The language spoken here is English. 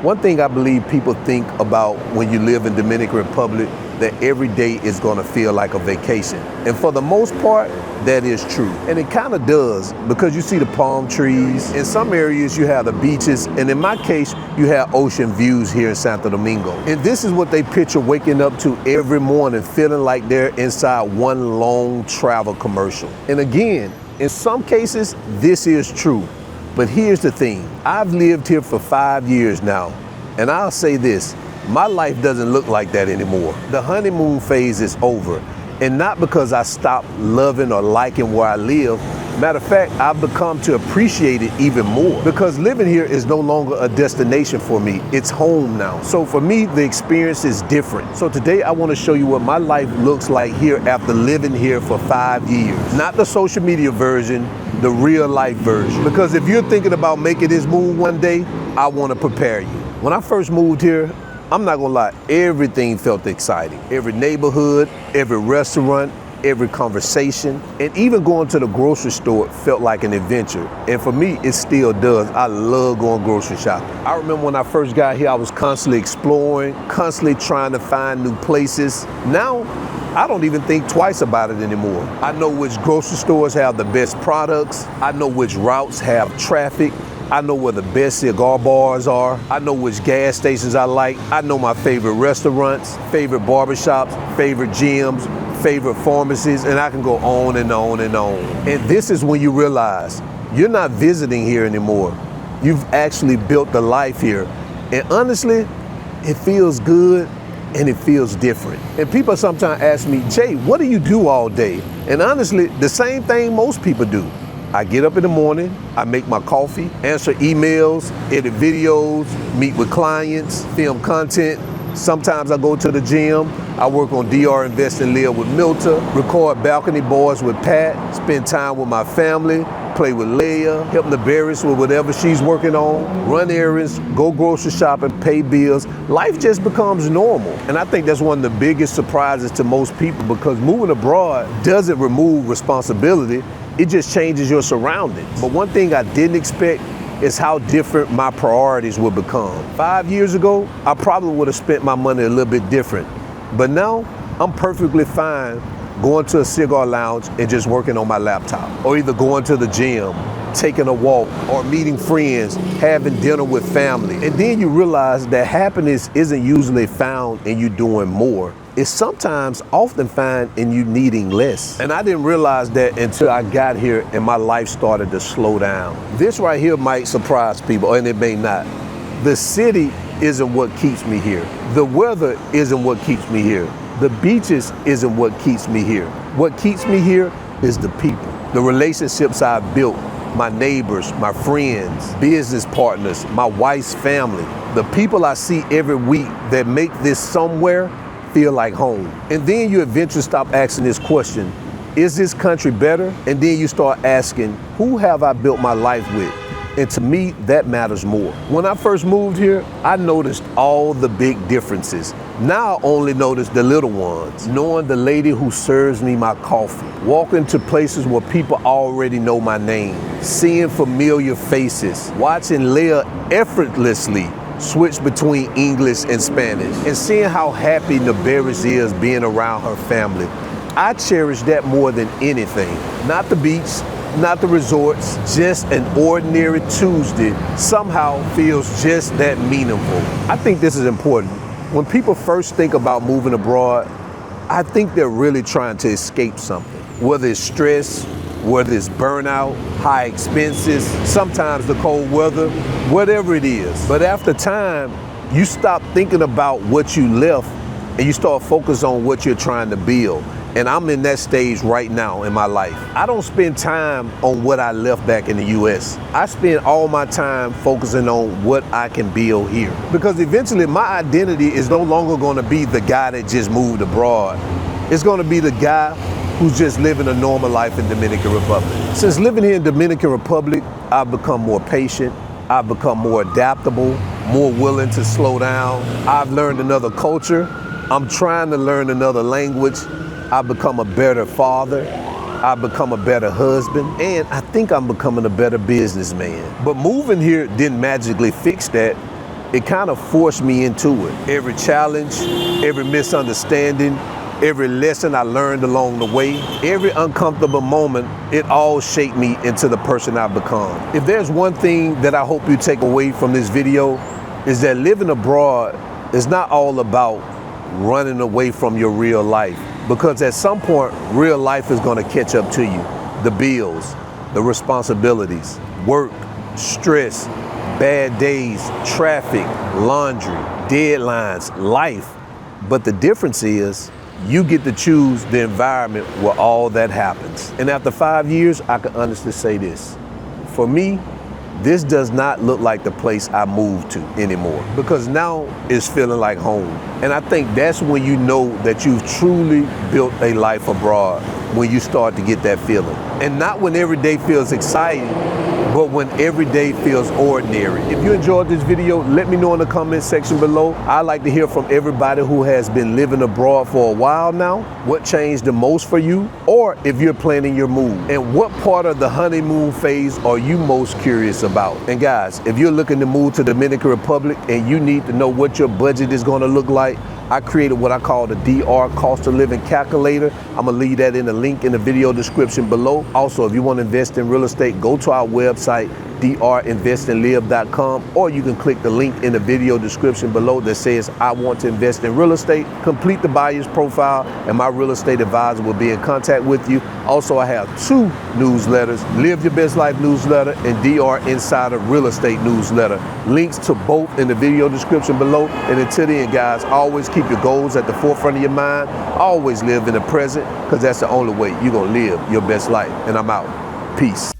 One thing I believe people think about when you live in Dominican Republic, that every day is gonna feel like a vacation. And for the most part, that is true. And it kind of does, because you see the palm trees. In some areas you have the beaches, and in my case, you have ocean views here in Santo Domingo. And this is what they picture waking up to every morning, feeling like they're inside one long travel commercial. And again, in some cases, this is true. But here's the thing, I've lived here for 5 years now, and I'll say this, my life doesn't look like that anymore. The honeymoon phase is over, and not because I stopped loving or liking where I live. Matter of fact, I've become to appreciate it even more, because living here is no longer a destination for me, it's home now. So for me, the experience is different. So today I want to show you what my life looks like here after living here for 5 years. Not the social media version, the real life version. Because if you're thinking about making this move one day, I want to prepare you. When I first moved here, I'm not gonna lie, everything felt exciting. Every neighborhood, every restaurant, every conversation, and even going to the grocery store felt like an adventure. And for me, it still does. I love going grocery shopping. I remember when I first got here, I was constantly exploring, constantly trying to find new places. Now, I don't even think twice about it anymore. I know which grocery stores have the best products. I know which routes have traffic. I know where the best cigar bars are. I know which gas stations I like. I know my favorite restaurants, favorite barbershops, favorite gyms, favorite pharmacies, and I can go on and on and on. And this is when you realize you're not visiting here anymore. You've actually built the life here. And honestly, it feels good and it feels different. And people sometimes ask me, Jay, what do you do all day? And honestly, the same thing most people do. I get up in the morning, I make my coffee, answer emails, edit videos, meet with clients, film content. Sometimes I go to the gym. I work on DR Invest and Live with Milta, record Balcony Boys with Pat, spend time with my family, play with Leia, help Nabaris with whatever she's working on, run errands, go grocery shopping, pay bills. Life just becomes normal. And I think that's one of the biggest surprises to most people, because moving abroad doesn't remove responsibility. It just changes your surroundings. But one thing I didn't expect is how different my priorities would become. 5 years ago, I probably would have spent my money a little bit different. But now, I'm perfectly fine going to a cigar lounge and just working on my laptop. Or either going to the gym, taking a walk, or meeting friends, having dinner with family. And then you realize that happiness isn't usually found in you doing more. It's sometimes often found in you needing less. And I didn't realize that until I got here and my life started to slow down. This right here might surprise people, and it may not. The city isn't what keeps me here. The weather isn't what keeps me here. The beaches isn't what keeps me here. What keeps me here is the people, the relationships I've built, my neighbors, my friends, business partners, my wife's family, the people I see every week that make this somewhere feel like home. And then you eventually stop asking this question, is this country better? And then you start asking, who have I built my life with? And to me, that matters more. When I first moved here, I noticed all the big differences. Now I only notice the little ones. Knowing the lady who serves me my coffee, walking to places where people already know my name, seeing familiar faces, watching Leia effortlessly switch between English and Spanish, and seeing how happy Nabaris is being around her family. I cherish that more than anything. Not the beach, not the resorts, just an ordinary Tuesday somehow feels just that meaningful. I think this is important. When people first think about moving abroad, I think they're really trying to escape something. Whether it's stress, whether it's burnout, high expenses, sometimes the cold weather, whatever it is. But after time, you stop thinking about what you left and you start focusing on what you're trying to build. And I'm in that stage right now in my life. I don't spend time on what I left back in the US. I spend all my time focusing on what I can build here. Because eventually my identity is no longer gonna be the guy that just moved abroad. It's gonna be the guy who's just living a normal life in Dominican Republic. Since living here in Dominican Republic, I've become more patient. I've become more adaptable, more willing to slow down. I've learned another culture. I'm trying to learn another language. I've become a better father. I've become a better husband. And I think I'm becoming a better businessman. But moving here didn't magically fix that. it kind of forced me into it. Every challenge, every misunderstanding, every lesson I learned along the way, every uncomfortable moment, it all shaped me into the person I've become. If there's one thing that I hope you take away from this video, is that living abroad is not all about running away from your real life, because at some point, real life is gonna catch up to you. The bills, the responsibilities, work, stress, bad days, traffic, laundry, deadlines, life. But the difference is, you get to choose the environment where all that happens. And after 5 years, I can honestly say this. For me, this does not look like the place I moved to anymore, because now it's feeling like home. And I think that's when you know that you've truly built a life abroad, when you start to get that feeling. And not when every day feels exciting, but when every day feels ordinary. If you enjoyed this video, let me know in the comment section below. I'd like to hear from everybody who has been living abroad for a while now. What changed the most for you? Or if you're planning your move. And what part of the honeymoon phase are you most curious about? And guys, if you're looking to move to Dominican Republic and you need to know what your budget is gonna look like, I created what I call the DR cost of living calculator. I'm gonna leave that in the link in the video description below. Also, if you want to invest in real estate, go to our website, drinvestandlive.com, or you can click the link in the video description below that says I want to invest in real estate. Complete the buyer's profile and my real estate advisor will be in contact with you. Also, I have 2 newsletters, Live Your Best Life newsletter and DR Insider Real Estate newsletter. Links to both in the video description below. And until then, guys, always keep your goals at the forefront of your mind. Always live in the present, because that's the only way you're gonna live your best life. And I'm out. Peace.